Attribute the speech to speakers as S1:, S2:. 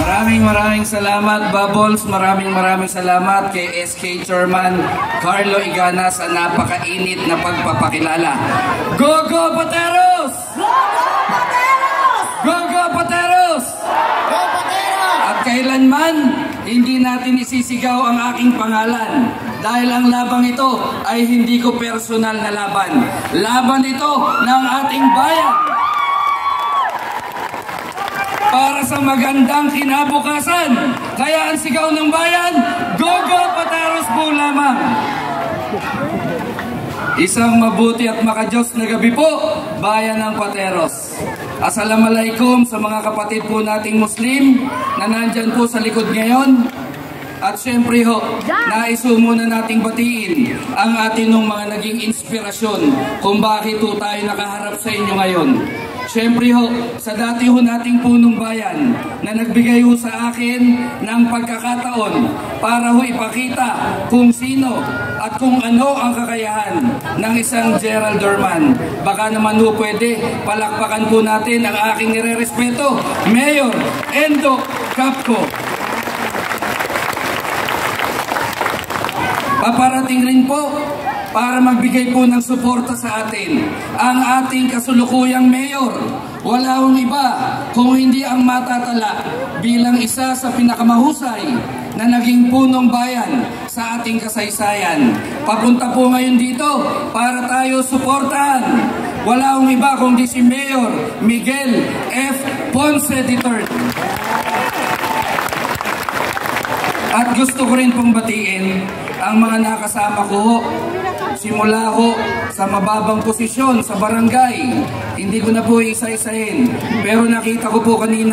S1: Maraming salamat, Bubbles. Maraming salamat kay SK Chairman Carlo Igana sa napakainit na pagpapakilala. Go, go, Pateros!
S2: Go, go, Pateros!
S1: Go, go, Pateros!
S2: Go, Pateros!
S1: At kailanman, hindi natin isisigaw ang aking pangalan. Dahil ang labang ito ay hindi ko personal na laban. Laban ito ng ating bayan. Para sa magandang kinabukasan. Kaya ang sigaw ng bayan, go, go, Pateros po lamang. Isang mabuti at makajos na gabi po, bayan ng Pateros. Assalamualaikum sa mga kapatid po nating Muslim na nandyan po sa likod ngayon. At syempre ho, nais muna nating batiin ang atin ng mga naging inspirasyon kung bakit ho tayo nakaharap sa inyo ngayon. Syempre ho, sa dati ho nating punong bayan na nagbigay ho sa akin ng pagkakataon para ho ipakita kung sino at kung ano ang kakayahan ng isang Gerald Dorman. Baka naman ho pwede palakpakan po natin ang aking nirerespeto, Mayor Endo Capco. Paparating rin po para magbigay po ng suporta sa atin ang ating kasulukuyang mayor. Wala hong iba kung hindi ang matatala bilang isa sa pinakamahusay na naging punong bayan sa ating kasaysayan. Papunta po ngayon dito para tayo suportahan. Wala hong iba kundi si Mayor Miguel F. Ponce III. At gusto ko rin pong batiin ang mga nakasama ko ho, simula ho sa mababang posisyon sa barangay. Hindi ko na po isa-isahin, pero nakita ko po kanina